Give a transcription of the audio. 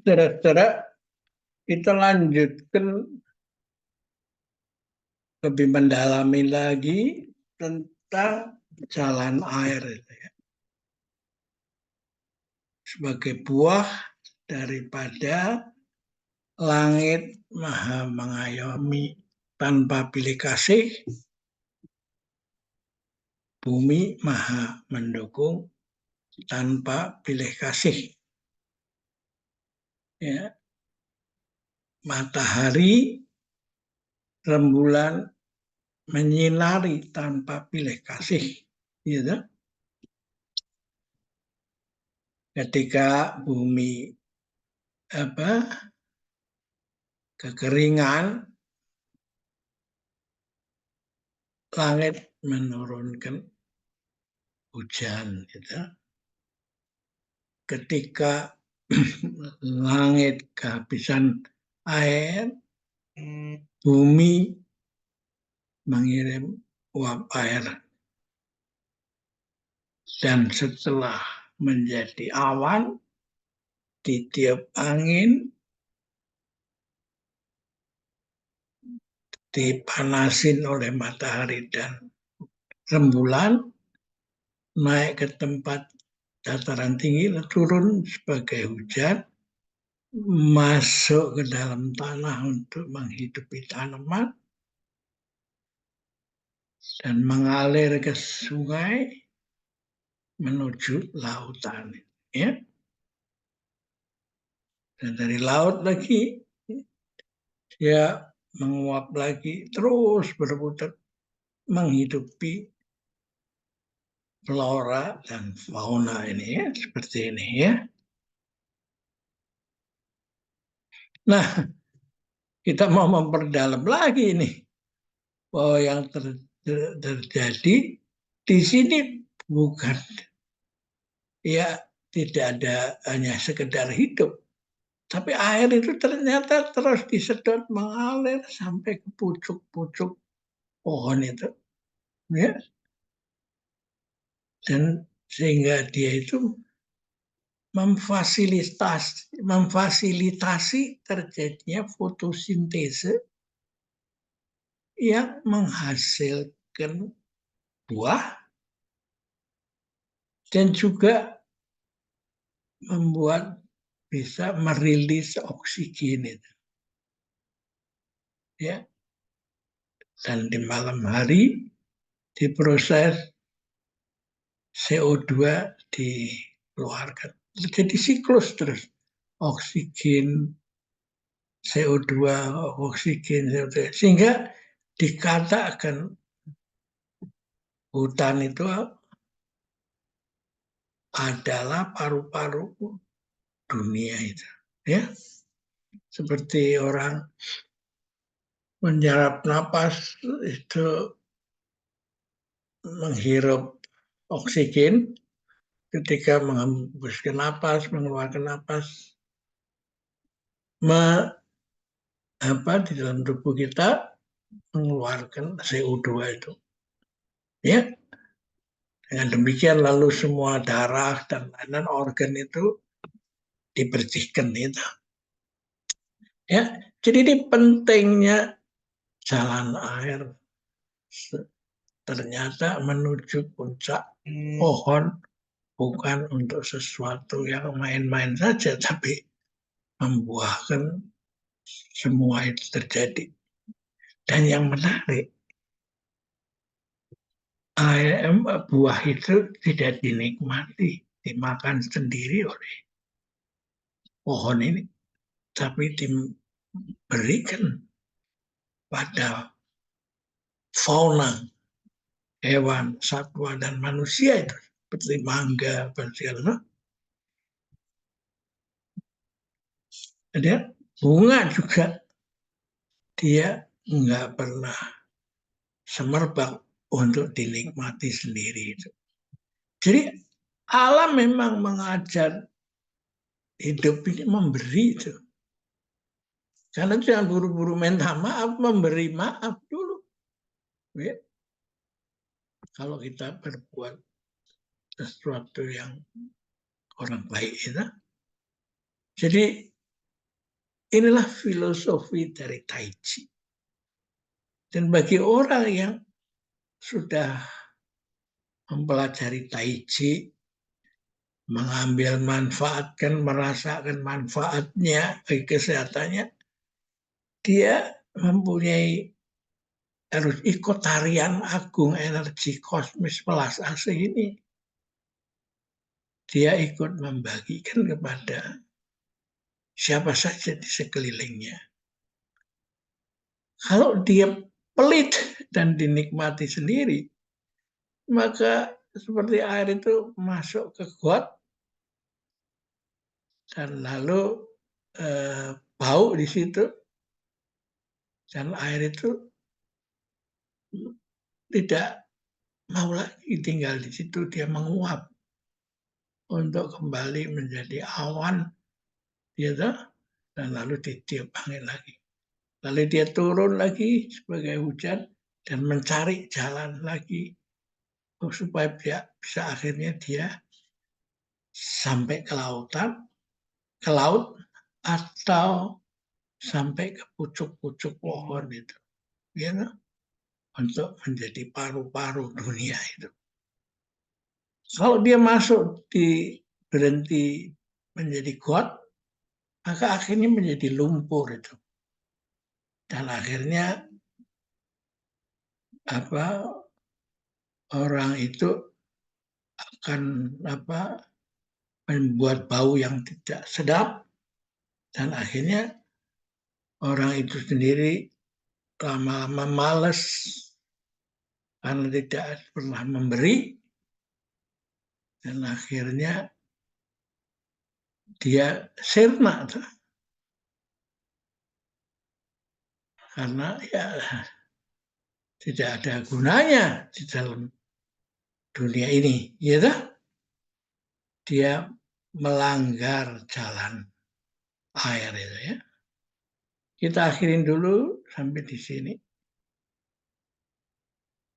Saudara-saudara, kita lanjutkan lebih mendalami lagi tentang jalan air sebagai buah daripada langit maha mengayomi tanpa pilih kasih, bumi maha mendukung tanpa pilih kasih. Ya. Matahari, rembulan menyinari tanpa pilih kasih. Gitu. Ketika bumi kekeringan, langit menurunkan hujan. Gitu. Ketika langit kehabisan air, bumi mengirim uap air. Dan setelah menjadi awan, ditiup angin, dipanasin oleh matahari dan rembulan, naik ke tempat dataran tinggi, turun sebagai hujan, masuk ke dalam tanah untuk menghidupi tanaman, dan mengalir ke sungai menuju lautan. Ya. Dan dari laut lagi, dia menguap lagi, terus berputar, menghidupi flora dan fauna ini ya, seperti ini ya. Nah, kita mau memperdalam lagi ini bahwa yang terjadi di sini bukan ya tidak ada hanya sekedar hidup, tapi air itu ternyata terus disedot mengalir sampai ke pucuk-pucuk pohon itu, ya. Dan sehingga dia itu memfasilitasi terjadinya fotosintese yang menghasilkan buah dan juga membuat bisa merilis oksigen itu. Ya. Dan di malam hari diproses CO2 dikeluarkan. Jadi siklus terus. Oksigen, CO2, oksigen, CO2. Sehingga dikatakan hutan itu adalah paru-paru dunia itu. Ya. Seperti orang menyerap napas itu menghirup oksigen, ketika menghembuskan napas, mengeluarkan napas, di dalam tubuh kita mengeluarkan CO2 itu. Ya. Dengan demikian lalu semua darah dan lain-lain organ itu dibersihkan itu. Ya. Jadi ini pentingnya jalan air. Ternyata menuju puncak pohon bukan untuk sesuatu yang main-main saja, tapi membuahkan semua itu terjadi. Dan yang menarik, buah itu tidak dinikmati, dimakan sendiri oleh pohon ini, tapi diberikan pada fauna, hewan, satwa, dan manusia itu, seperti mangga, segala. Ada bunga juga, dia nggak pernah semerbak untuk dinikmati sendiri. Jadi alam memang mengajar hidup ini memberi itu. Karena jangan buru-buru minta maaf, memberi maaf dulu. Ya. Kalau kita berbuat sesuatu yang orang baik itu, Jadi inilah filosofi dari Tai Chi. Dan bagi orang yang sudah mempelajari Tai Chi, mengambil manfaatkan, merasakan manfaatnya bagi kesehatannya, dia mempunyai harus ikut tarian agung energi kosmis pelas asih ini. Dia ikut membagikan kepada siapa saja di sekelilingnya. Kalau dia pelit dan dinikmati sendiri, maka seperti air itu masuk ke got dan lalu bau di situ, dan air itu tidak mau lagi tinggal di situ, dia menguap untuk kembali menjadi awan, gitu, dan lalu ditiup angin lagi. Lalu dia turun lagi sebagai hujan dan mencari jalan lagi supaya bisa akhirnya dia sampai ke lautan, ke laut, atau sampai ke pucuk-pucuk pohon itu, gitu, untuk menjadi paru-paru dunia itu. Kalau dia masuk di berhenti menjadi got, maka akhirnya menjadi lumpur itu. Dan akhirnya orang itu akan membuat bau yang tidak sedap, dan akhirnya orang itu sendiri lama-lama malas karena tidak pernah memberi, dan akhirnya dia sirna karena ya tidak ada gunanya di dalam dunia ini, ya. Dia melanggar jalan air itu, ya. Kita akhirin dulu sampai di sini.